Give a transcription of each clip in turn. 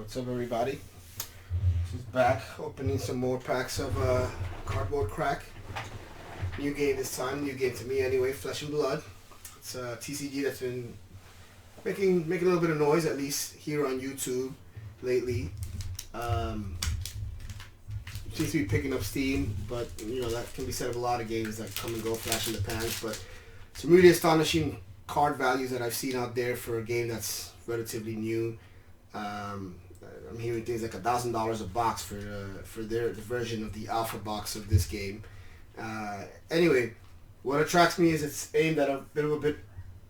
What's up, everybody? This is back opening some more packs of Cardboard Crack. New game this time, new game to me anyway, Flesh and Blood. It's a TCG that's been making a little bit of noise, at least here on YouTube lately. Seems to be picking up steam, but you know that can be said of a lot of games that come and go, flash in the pans. But some really astonishing card values that I've seen out there for a game that's relatively new. I'm hearing things like $1,000 a box for the version of the alpha box of this game. Anyway, what attracts me is it's aimed at a bit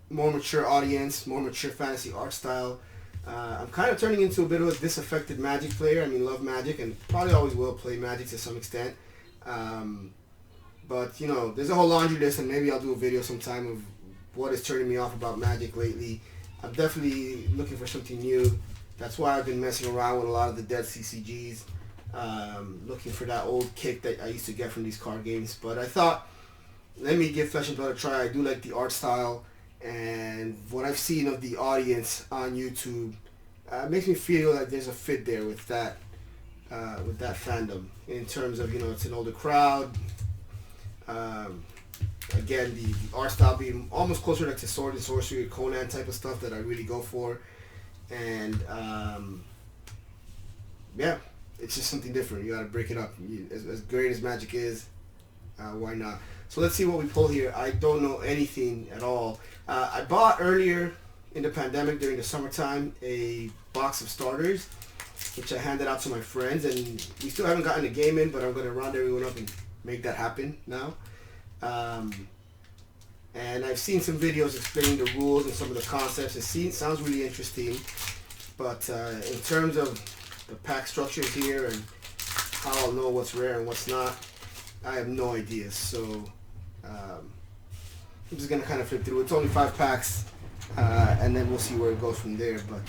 more mature audience, more mature fantasy art style. I'm kind of turning into a bit of a disaffected Magic player. I mean, love Magic and probably always will play Magic to some extent. But you know, there's a whole laundry list, and maybe I'll do a video sometime of what is turning me off about Magic lately. I'm definitely looking for something new. That's why I've been messing around with a lot of the dead CCGs, looking for that old kick that I used to get from these card games. But I thought, let me give Flesh and Blood a try. I do like the art style, and what I've seen of the audience on YouTube makes me feel like there's a fit there with that fandom in terms of, you know, it's an older crowd. Again, the art style being almost closer like to Sword and Sorcery or Conan type of stuff that I really go for. And yeah, it's just something different. You gotta break it up. As great as Magic is, why not? So let's see what we pull here. I don't know anything at all. I bought earlier in the pandemic during the summertime a box of starters, which I handed out to my friends, and we still haven't gotten a game in, but I'm gonna round everyone up and make that happen now. And I've seen some videos explaining the rules and some of the concepts. It sounds really interesting, but in terms of the pack structures here and how I'll know what's rare and what's not, I have no idea. So I'm just gonna kind of flip through. It's only 5 packs, and then we'll see where it goes from there. But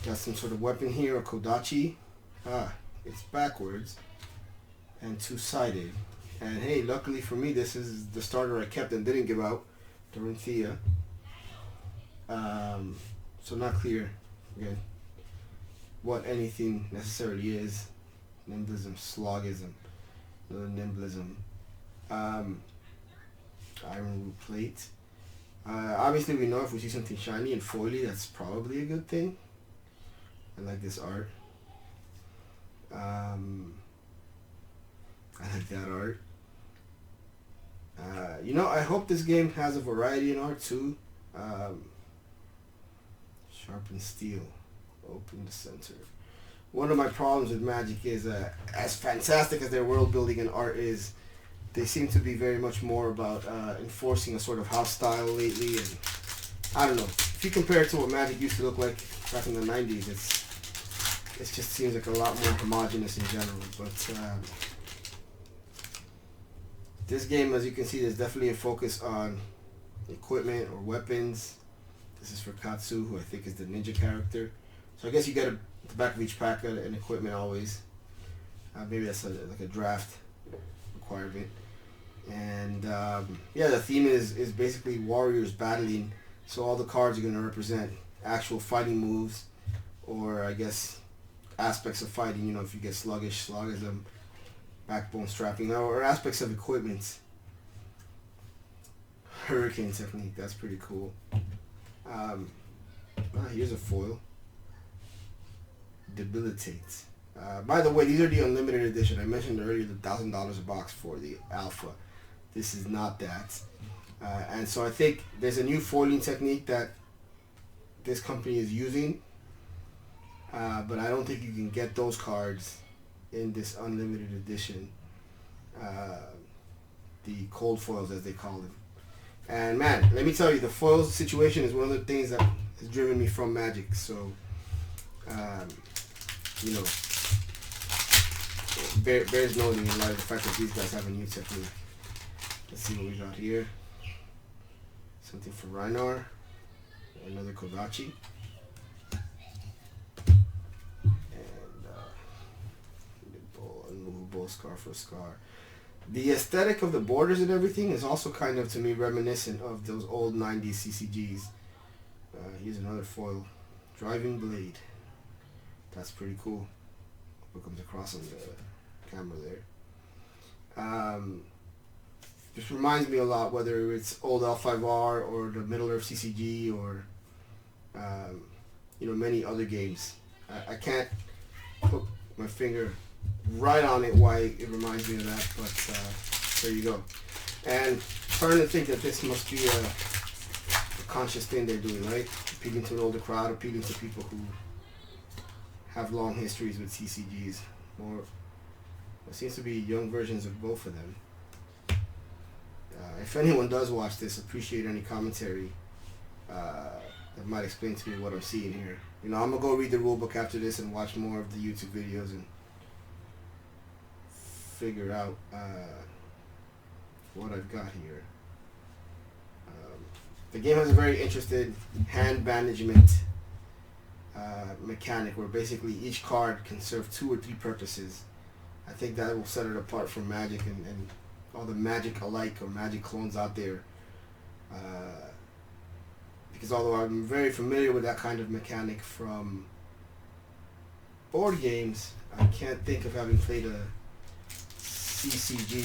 got some sort of weapon here, a Kodachi. It's backwards and 2-sided. And hey, luckily for me, this is the starter I kept and didn't give out, Dorinthea. So not clear, again, what anything necessarily is. Nimblism, Slogism, another Nimblism. Iron Root Plate. Obviously we know if we see something shiny and foily, that's probably a good thing. I like this art. I like that art. You know, I hope this game has a variety in art too. Sharpened steel, open the center. One of my problems with Magic is as fantastic as their world building and art is, they seem to be very much more about enforcing a sort of house style lately. And I don't know, if you compare it to what Magic used to look like back in the 90s, it just seems like a lot more homogenous in general. But this game, as you can see, there's definitely a focus on equipment or weapons. This is for Katsu, who I think is the ninja character. So I guess you get at the back of each pack an equipment always. Maybe that's like a draft requirement. And yeah, the theme is basically warriors battling. So all the cards are going to represent actual fighting moves, or I guess aspects of fighting. You know, if you get sluggish, slogism, backbone strapping, or aspects of equipment. Hurricane technique, that's pretty cool. Here's a foil. Debilitate. By the way, these are the unlimited edition. I mentioned earlier the $1,000 a box for the alpha. This is not that. And so I think there's a new foiling technique that this company is using. But I don't think you can get those cards in this unlimited edition, the cold foils as they call it. And man, let me tell you, the foils situation is one of the things that has driven me from Magic. So you know, bears noting in light of the fact that these guys have a new technique. Let's see what we got here. Something for Reinar, another Kodachi. Scar for scar. The aesthetic of the borders and everything is also kind of, to me, reminiscent of those old 90s CCGs. Here's another foil. Driving Blade. That's pretty cool. What comes across on the camera there. Just reminds me a lot, whether it's old L5R or the Middle Earth CCG or many other games. I can't put my finger right on it why it reminds me of that, but there you go. And starting to think that this must be a conscious thing they're doing, right? Appealing to an older crowd, appealing to people who have long histories with CCGs. Or there seems to be young versions of both of them. If anyone does watch this, appreciate any commentary that might explain to me what I'm seeing here. I'm gonna go read the rulebook after this and watch more of the YouTube videos and figure out what I've got here. The game has a very interesting hand management mechanic where basically each card can serve 2 or 3 purposes. I think that will set it apart from Magic and all the Magic alike or Magic clones out there. Because although I'm very familiar with that kind of mechanic from board games, I can't think of having played a CCG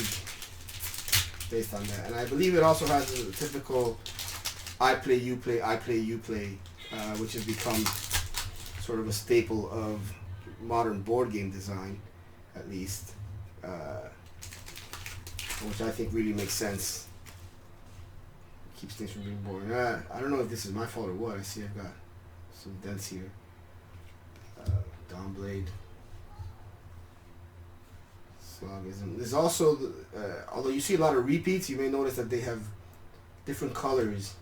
based on that. And I believe it also has a typical I play, you play, I play, you play, which has become sort of a staple of modern board game design, at least, which I think really makes sense. Keeps things from being boring. I don't know if this is my fault or what. I see I've got some dents here. Dawnblade. Slogism. There's also, although you see a lot of repeats, you may notice that they have different colors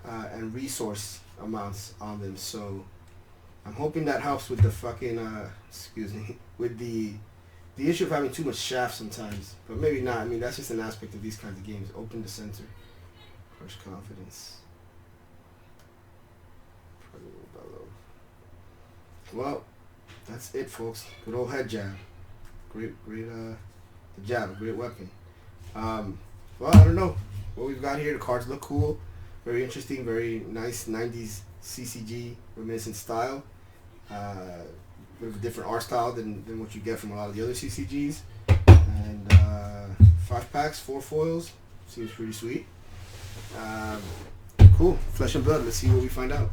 and resource amounts on them. So I'm hoping that helps with the fucking, with the issue of having too much shaft sometimes. But maybe not. I mean, that's just an aspect of these kinds of games. Open the center. Crush confidence. Well, that's it, folks. Good old head jab. Great, the jab, a great weapon. Well, I don't know what we've got here. The cards look cool. Very interesting, very nice 90s CCG reminiscent style. Bit of a different art style than what you get from a lot of the other CCGs. And 5 packs, 4 foils. Seems pretty sweet. Cool. Flesh and Blood. Let's see what we find out.